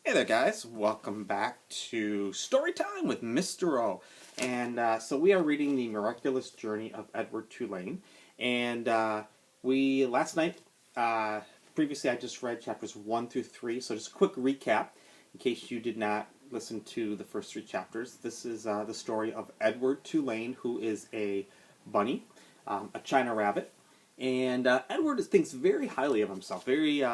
Hey there guys, welcome back to Story Time with Mr. O. And so we are reading The Miraculous Journey of Edward Tulane. And last night, previously I just read chapters 1 through 3, so just a quick recap in case you did not listen to the first 3 chapters. This is the story of Edward Tulane, who is a bunny, a China rabbit. And Edward thinks very highly of himself, very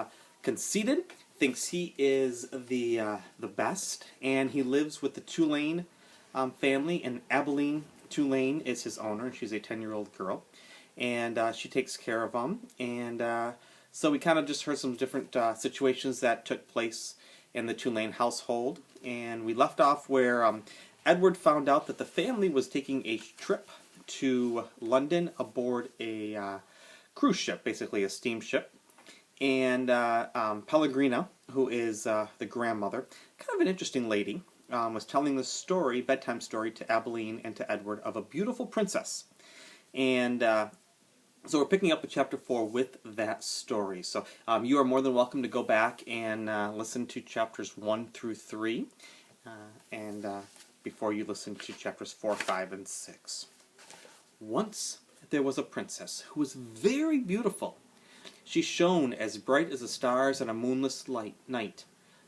conceited, thinks he is the best, and he lives with the Tulane family, and Abilene Tulane is his owner, and she's a 10-year-old girl, and she takes care of him. And so we kind of just heard some different situations that took place in the Tulane household, and we left off where Edward found out that the family was taking a trip to London aboard a cruise ship, basically a steamship. And Pellegrina, who is the grandmother, kind of an interesting lady, was telling the story, bedtime story, to Abilene and to Edward of a beautiful princess. And so we're picking up with chapter 4 with that story. So you are more than welcome to go back and listen to chapters 1 through 3, and before you listen to chapters 4, 5, and 6. Once there was a princess who was very beautiful. She shone as bright as the stars on a moonless night.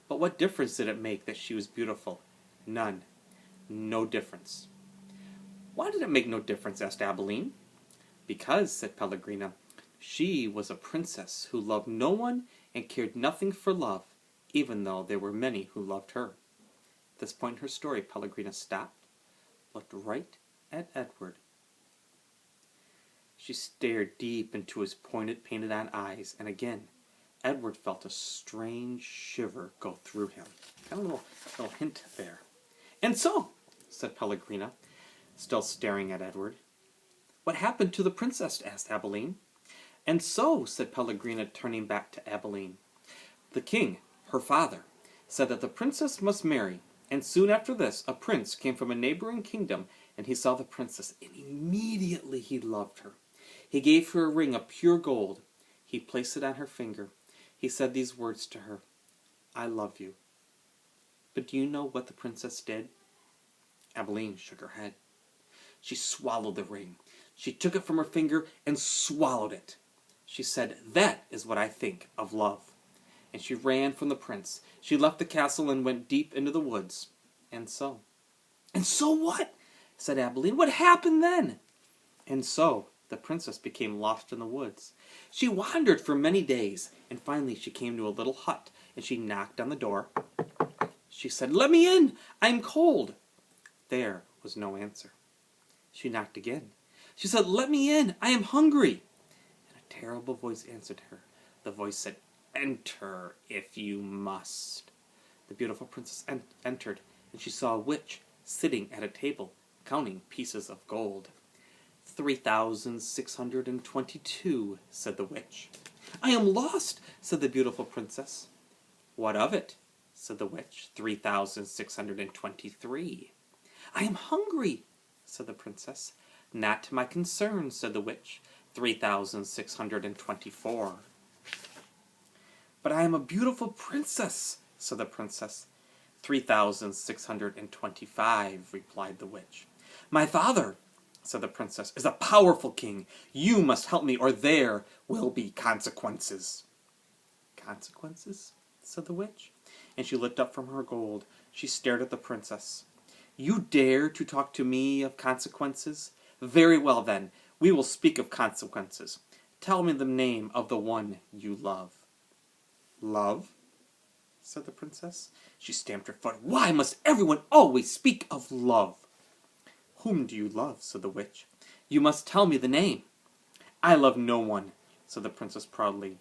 But what difference did it make that she was beautiful? None. No difference. Why did it make no difference? Asked Abilene. Because, said Pellegrina, she was a princess who loved no one and cared nothing for love, even though there were many who loved her. At this point in her story, Pellegrina stopped, looked right at Edward. She stared deep into his pointed, painted-on eyes, and again, Edward felt a strange shiver go through him. Kind of a little hint there. And so, said Pellegrina, still staring at Edward. What happened to the princess? Asked Abilene. And so, said Pellegrina, turning back to Abilene. The king, her father, said that the princess must marry, and soon after this, a prince came from a neighboring kingdom, and he saw the princess, and immediately he loved her. He gave her a ring of pure gold. He placed it on her finger. He said these words to her, I love you. But do you know what the princess did? Abilene shook her head. She swallowed the ring. She took it from her finger and swallowed it. She said, that is what I think of love. And she ran from the prince. She left the castle and went deep into the woods. And so what? Said Abilene. What happened then? And so the princess became lost in the woods. She wandered for many days, and finally she came to a little hut, and she knocked on the door. She said, let me in, I'm cold. There was no answer. She knocked again. She said, let me in, I am hungry. And a terrible voice answered her. The voice said, enter if you must. The beautiful princess entered, and she saw a witch sitting at a table, counting pieces of gold. 3,622, said the witch. I am lost, said the beautiful princess. What of it? Said the witch. 3,623. I am hungry, said the princess. Not my concern, said the witch. 3,624. But I am a beautiful princess, said the princess. 3,625, replied the witch. My father, said the princess, is a powerful king. You must help me, or there will be consequences. Consequences? Said the witch. And she looked up from her gold. She stared at the princess. You dare to talk to me of consequences? Very well, then. We will speak of consequences. Tell me the name of the one you love. Love? Said the princess. She stamped her foot. Why must everyone always speak of love? Whom do you love? Said the witch. You must tell me the name. I love no one, said the princess proudly.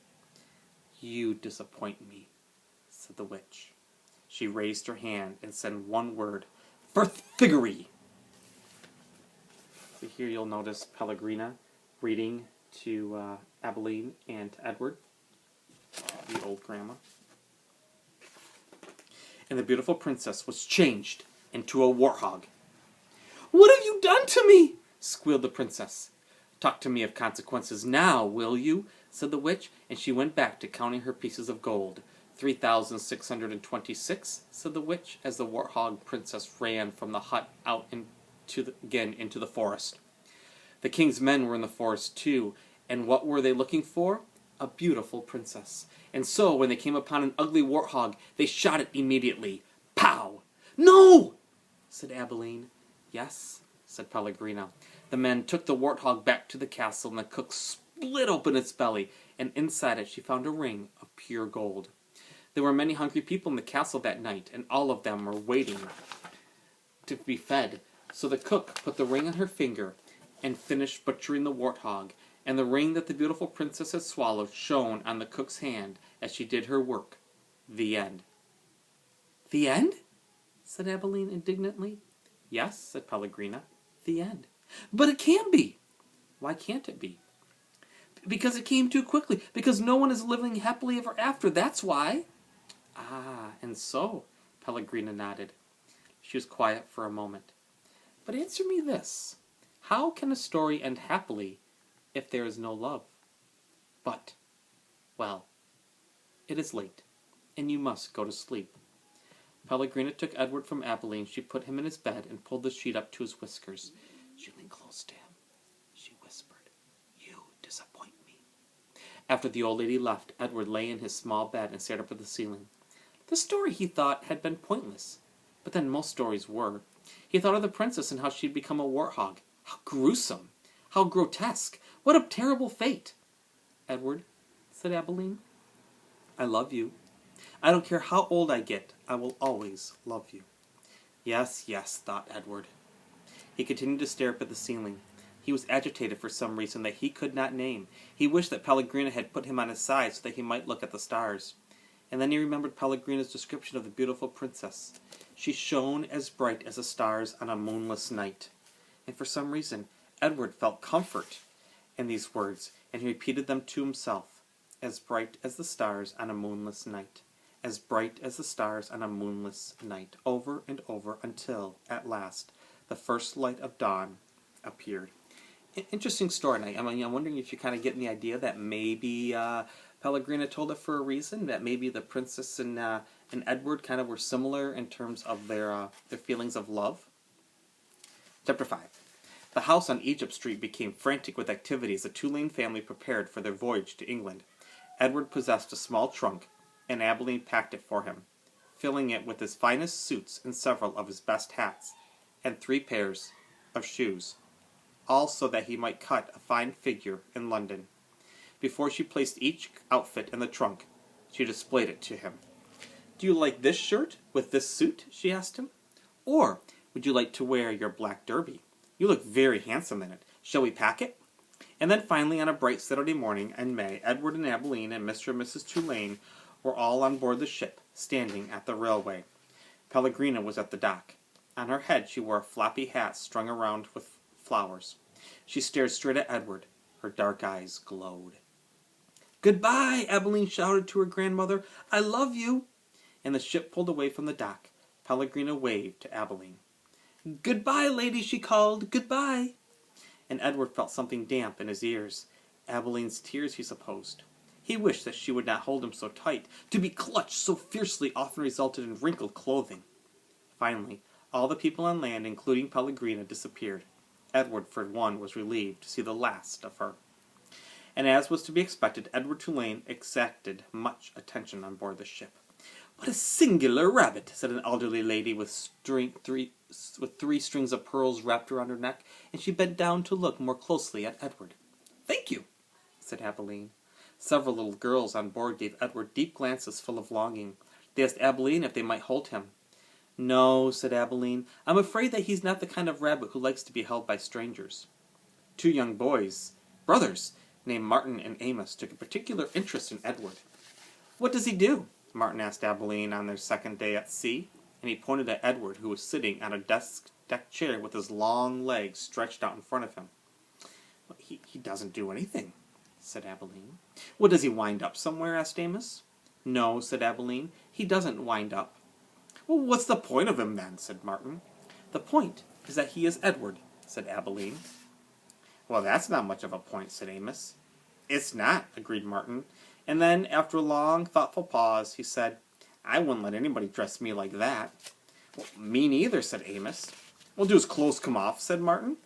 You disappoint me, said the witch. She raised her hand and said one word, Verfiggery. So here you'll notice Pellegrina reading to Abilene and to Edward, the old grandma. And the beautiful princess was changed into a warthog. What have you done to me? Squealed the princess. Talk to me of consequences now, will you? Said the witch, and she went back to counting her pieces of gold. 3,626, said the witch, as the warthog princess ran from the hut out into the forest. The king's men were in the forest too, and what were they looking for? A beautiful princess. And so, when they came upon an ugly warthog, they shot it immediately. Pow! No! Said Abilene. Yes, said Pellegrina. The men took the warthog back to the castle, and the cook split open its belly, and inside it she found a ring of pure gold. There were many hungry people in the castle that night, and all of them were waiting to be fed. So the cook put the ring on her finger and finished butchering the warthog, and the ring that the beautiful princess had swallowed shone on the cook's hand as she did her work. The end. The end? Said Abilene indignantly. Yes, said Pellegrina. The end. But it can be. Why can't it be? Because it came too quickly. Because no one is living happily ever after. That's why. Ah, and so, Pellegrina nodded. She was quiet for a moment. But answer me this. How can a story end happily if there is no love? But, well, it is late, and you must go to sleep. Pellegrina took Edward from Abilene. She put him in his bed and pulled the sheet up to his whiskers. She leaned close to him. She whispered, "You disappoint me." After the old lady left, Edward lay in his small bed and stared up at the ceiling. The story, he thought, had been pointless. But then most stories were. He thought of the princess and how she'd become a warthog. How gruesome! How grotesque! What a terrible fate! Edward, said Abilene, I love you. I don't care how old I get, I will always love you. Yes, yes, thought Edward. He continued to stare up at the ceiling. He was agitated for some reason that he could not name. He wished that Pellegrina had put him on his side so that he might look at the stars. And then he remembered Pellegrina's description of the beautiful princess. She shone as bright as the stars on a moonless night. And for some reason, Edward felt comfort in these words, and he repeated them to himself. As bright as the stars on a moonless night. As bright as the stars on a moonless night. Over and over until, at last, the first light of dawn appeared. Interesting story. I'm wondering if you're kind of getting the idea that maybe Pellegrina told it for a reason, that maybe the princess and Edward kind of were similar in terms of their feelings of love. Chapter 5. The house on Egypt Street became frantic with activity as the Tulane family prepared for their voyage to England. Edward possessed a small trunk, and Abilene packed it for him, filling it with his finest suits and several of his best hats, and 3 pairs of shoes, all so that he might cut a fine figure in London. Before she placed each outfit in the trunk, she displayed it to him. Do you like this shirt with this suit? She asked him. Or would you like to wear your black derby? You look very handsome in it. Shall we pack it? And then finally, on a bright Saturday morning in May, Edward and Abilene and Mr. and Mrs. Tulane were all on board the ship, standing at the railway. Pellegrina was at the dock. On her head she wore a floppy hat strung around with flowers. She stared straight at Edward. Her dark eyes glowed. Goodbye, Abilene shouted to her grandmother. I love you. And the ship pulled away from the dock. Pellegrina waved to Abilene. Goodbye, lady, she called. Goodbye. And Edward felt something damp in his ears. Abilene's tears, he supposed. He wished that she would not hold him so tight. To be clutched so fiercely often resulted in wrinkled clothing. Finally, all the people on land, including Pellegrina, disappeared. Edward, for one, was relieved to see the last of her. And as was to be expected, Edward Tulane exacted much attention on board the ship. What a singular rabbit, said an elderly lady with 3 strings of pearls wrapped around her neck, and she bent down to look more closely at Edward. Thank you, said Abilene. Several little girls on board gave Edward deep glances full of longing. They asked Abilene if they might hold him. No, said Abilene. I'm afraid that he's not the kind of rabbit who likes to be held by strangers. 2 young boys, brothers, named Martin and Amos, took a particular interest in Edward. What does he do? Martin asked Abilene on their second day at sea, and he pointed at Edward, who was sitting on a deck chair with his long legs stretched out in front of him. He doesn't do anything, said Abilene. Well, does he wind up somewhere? Asked Amos. No, said Abilene. He doesn't wind up. Well, what's the point of him then? Said Martin. The point is that he is Edward, said Abilene. Well, that's not much of a point, said Amos. It's not, agreed Martin. And then, after a long, thoughtful pause, he said, I wouldn't let anybody dress me like that. Well, me neither, said Amos. Well, do his clothes come off, said Martin.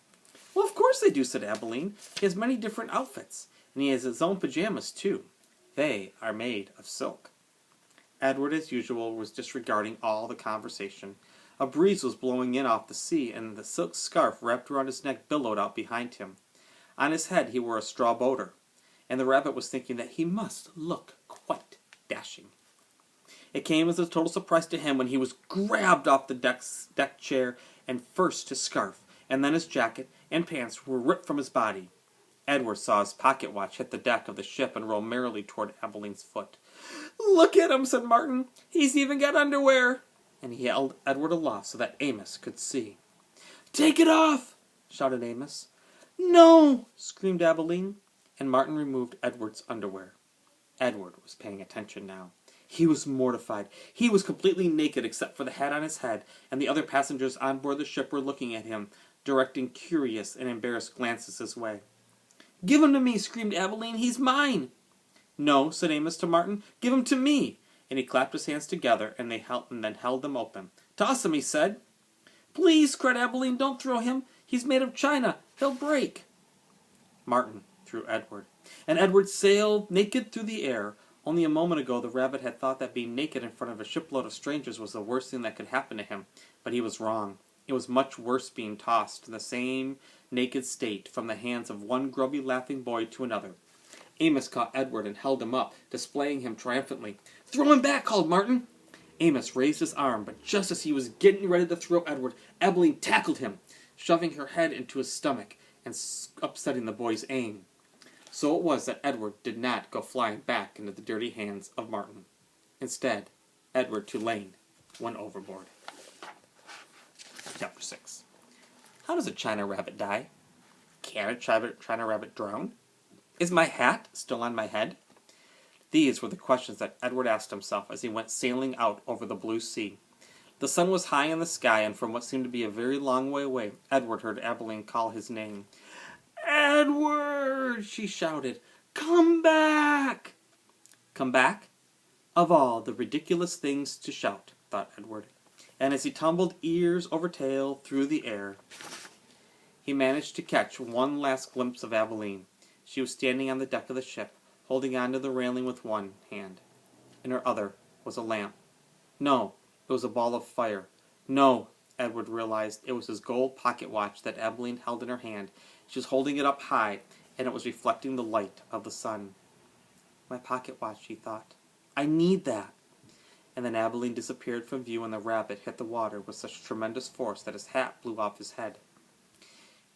Well, of course they do, said Abilene. He has many different outfits, and he has his own pajamas, too. They are made of silk. Edward, as usual, was disregarding all the conversation. A breeze was blowing in off the sea, and the silk scarf wrapped around his neck billowed out behind him. On his head he wore a straw boater, and the rabbit was thinking that he must look quite dashing. It came as a total surprise to him when he was grabbed off the deck chair, and first his scarf, and then his jacket and pants were ripped from his body. Edward saw his pocket watch hit the deck of the ship and roll merrily toward Abeline's foot. Look at him, said Martin. He's even got underwear. And he held Edward aloft so that Amos could see. Take it off, shouted Amos. No, screamed Abilene, and Martin removed Edward's underwear. Edward was paying attention now. He was mortified. He was completely naked except for the hat on his head, and the other passengers on board the ship were looking at him, directing curious and embarrassed glances his way. Give him to me, screamed Abilene. He's mine. No, said Amos to Martin. Give him to me. And he clapped his hands together, and then held them open. Toss him, he said. Please, cried Abilene, don't throw him. He's made of china. He'll break. Martin threw Edward, and Edward sailed naked through the air. Only a moment ago the rabbit had thought that being naked in front of a shipload of strangers was the worst thing that could happen to him, but he was wrong. It was much worse being tossed in the same naked state from the hands of one grubby laughing boy to another. Amos caught Edward and held him up, displaying him triumphantly. Throw him back, called Martin. Amos raised his arm, but just as he was getting ready to throw Edward, Abilene tackled him, shoving her head into his stomach and upsetting the boy's aim. So it was that Edward did not go flying back into the dirty hands of Martin. Instead, Edward Tulane went overboard. Chapter 6. How does a China rabbit die? Can a China rabbit drown? Is my hat still on my head? These were the questions that Edward asked himself as he went sailing out over the blue sea. The sun was high in the sky, and from what seemed to be a very long way away, Edward heard Abilene call his name. Edward, she shouted, come back! Come back? Of all the ridiculous things to shout, thought Edward, and as he tumbled ears over tail through the air, he managed to catch one last glimpse of Abilene. She was standing on the deck of the ship, holding on to the railing with one hand. In her other was a lamp. No, it was a ball of fire. No, Edward realized it was his gold pocket watch that Abilene held in her hand. She was holding it up high, and it was reflecting the light of the sun. My pocket watch, he thought. I need that. And then Abilene disappeared from view, and the rabbit hit the water with such tremendous force that his hat blew off his head.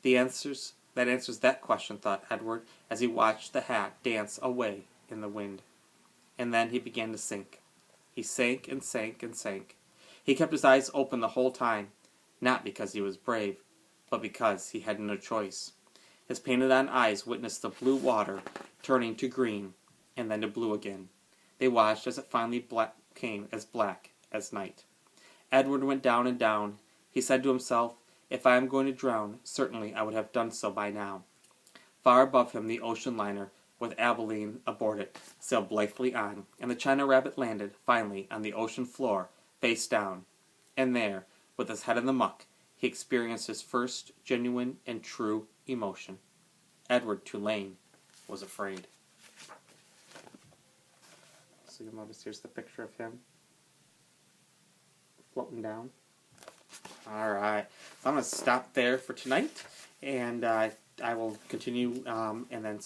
That answers that question, thought Edward, as he watched the hat dance away in the wind. And then he began to sink. He sank and sank and sank. He kept his eyes open the whole time, not because he was brave, but because he had no choice. His painted-on eyes witnessed the blue water turning to green, and then to blue again. They watched as it finally became as black as night. Edward went down and down. He said to himself, if I am going to drown, certainly I would have done so by now. Far above him, the ocean liner, with Abilene aboard it, sailed blithely on, and the China rabbit landed, finally, on the ocean floor, face down. And there, with his head in the muck, he experienced his first genuine and true emotion. Edward Tulane was afraid. So you'll notice here's the picture of him floating down. Alright, so I'm going to stop there for tonight, and I will continue, and then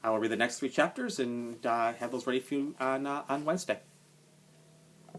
I will read the next 3 chapters and have those ready for you on Wednesday.